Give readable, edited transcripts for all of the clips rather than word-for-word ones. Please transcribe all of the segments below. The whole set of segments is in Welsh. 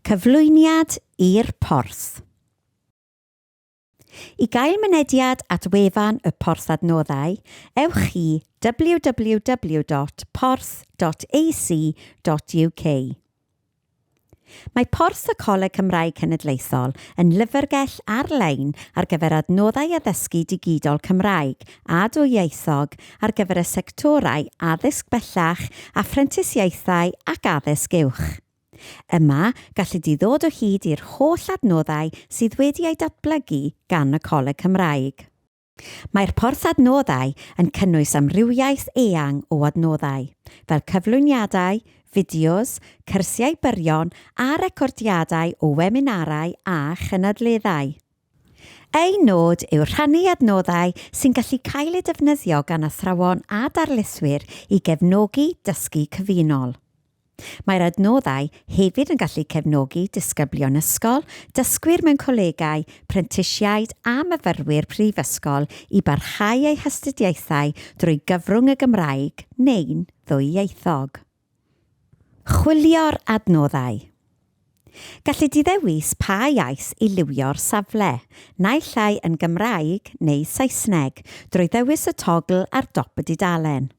Cyflwyniad i'r Porth. I gael mynediad at wefan y Porth adnoddau, ewch i www.porth.ac.uk. Mae Porth y Coleg Cymraeg Cenedlaethol yn lyfrgell ar-lein ar gyfer adnoddau addysgu digidol Cymraeg a dwyieithog ar gyfer y sectorau addysg bellach, aphrentisiaethau ac addysg uwch. Yma, gallu di ddod o hyd i'r holl adnoddau sydd wedi ei datblygu gan y Coleg Cymraeg. Mae'r Porth adnoddau yn cynnwys amrywiaeth eang o adnoddau, fel cyflwyniadau, fideos, cyrsiau byrion a recordiadau o weminarau a chynadleddau. Ei nod yw rhannu adnoddau sy'n gallu cael eu defnyddio gan athrawon a darlithwyr i gefnogi dysgu cyfunol. Mae'r adnoddau hefyd yn gallu cefnogi disgyblion ysgol, dysgwyr mewn colegau, prentisiaid a myfyrwyr prifysgol i barhau eu hastudiaethau drwy gyfrwng y Gymraeg neu'n ddwyieithog. Chwilio'r adnoddau. Gallu di ddewis pa iaith i liwio'r safle, naill ai yn Gymraeg neu Saesneg, drwy ddewis y togl ar dop y dudalen.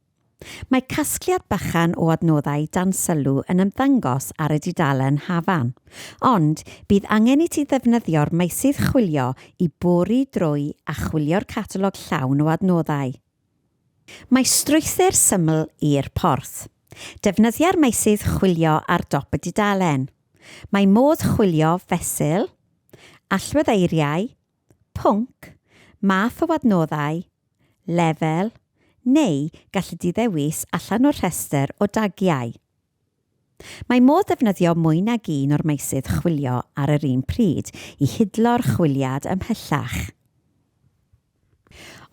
Mae casgliad bychan o adnoddau dan sylw yn ymddangos ar y dudalen hafan, ond bydd angen i ti ddefnyddio'r meysydd chwilio i bori drwy a chwilio'r catalog llawn o adnoddau. Mae strwythur syml i'r Porth. Defnyddio'r meysydd chwilio ar dop y dudalen. Mae modd chwilio fesul, allweddeiriau, pwnc, math o adnoddau, lefel, neu gallu di ddewis allan o'r rhestr o dagiau. Mae modd defnyddio mwy nag un o'r meysydd chwilio ar yr un pryd i hidlo'r chwiliad ymhellach.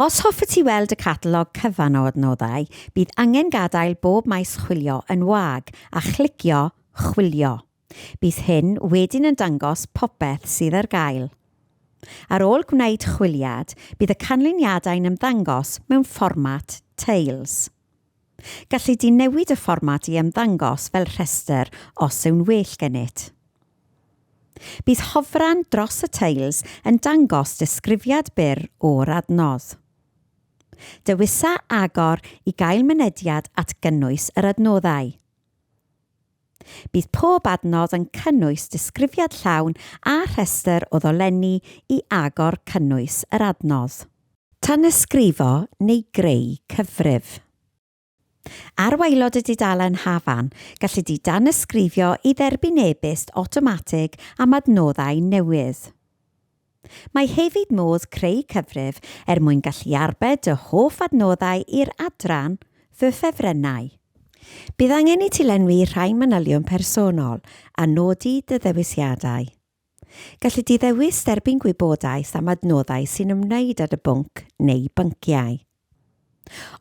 Os hoffet ti weld y catalog cyfan o adnoddau, bydd angen gadael bob maes chwilio yn wag a chlicio chwilio. Bydd hyn wedyn yn dangos popeth sydd ar gael. Ar ôl gwneud chwiliad, bydd y canlyniadau'n ymddangos mewn fformat teils. Gallu di newid y fformat i ymddangos fel rhestr os yw'n well gennyt. Bydd hofran dros y teils yn dangos disgrifiad byr o'r adnodd. Dewisa agor i gael mynediad at gynnwys yr adnoddau. Bydd pob adnodd yn cynnwys disgrifiad llawn a rhestr o ddolenni i agor cynnwys yr adnodd. Tanysgrifo neu greu cyfrif. Ar waelod y dudalen hafan, gallu di danysgrifio i dderbyn e-byst awtomatig am adnoddau newydd. Mae hefyd modd creu cyfrif mwyn gallu arbed y hoff adnoddau i'r adran fy ffefrynnau. Bydd angen i ti lenwi rhai manylion personol a nodi dy ddewisiadau. Gallu di ddewis derbyn gwybodaeth am adnoddau sy'n ymwneud â dy bwnc neu bynciau.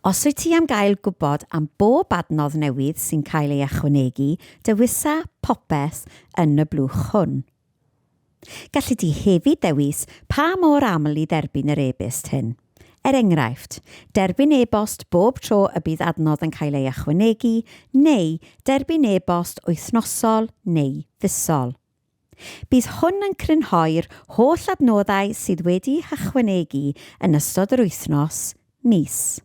Os wyt ti am gael gwybod am bob adnodd newydd sy'n cael ei ychwanegu, dewisa popeth yn y blwch hwn. Gallu di hefyd dewis pa mor aml i dderbyn yr e-byst hyn. Enghraifft, derbyn e-bost bob tro y bydd adnodd yn cael ei ychwanegu, neu derbyn e-bost wythnosol neu fusol. Bydd hwn yn crynhoi'r holl adnoddau sydd wedi ychwanegu yn ystod yr wythnos, mis.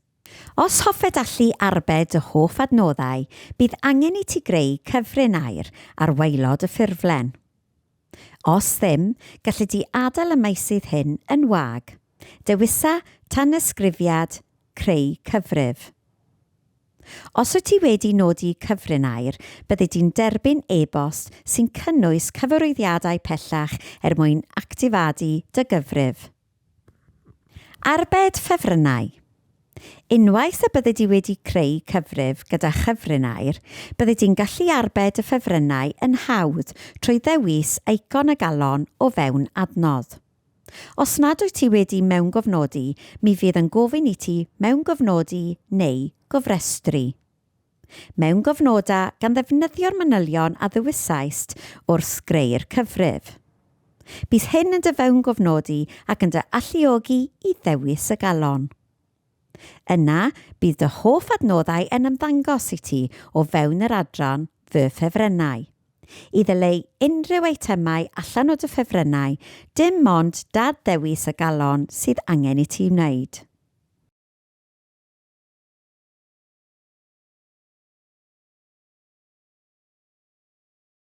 Os hoffet allu arbed y hoff adnoddau, bydd angen i ti greu cyfrin air ar waelod y ffurflen. Os ddim, gallu di adael y meysydd hyn yn wag. Dewisa tanysgrifiad, creu cyfrif. Os wyt ti wedi nodi cyfrin air, byddi di'n derbyn e-bost sy'n cynnwys cyfarwyddiadau pellach mwyn actifadu dy gyfrif. Arbed ffefrynnau. Unwaith y byddi di wedi creu cyfrif gyda chyfrin air, byddi di'n gallu arbed y ffefrynnau yn hawdd trwy ddewis eicon y galon o fewn adnodd. Os nad wyt ti wedi mewn-gofnodi, mi fydd yn gofyn i ti mewn-gofnodi neu gofrestru. Mewn-gofnoda gan ddefnyddio'r manylion a ddewisaist wrth greu'r cyfrif. Bydd hyn yn dy fewn-gofnodi ac yn dy alluogi i ddewis y galon. Yna, bydd dy hoff adnoddau yn ymddangos i ti o fewn yr adran fy ffefrynnau. I ddyleu unrhyw eitemau allan o dy ffefrynnau, dim ond dad ddewis y galon sydd angen i ti wneud.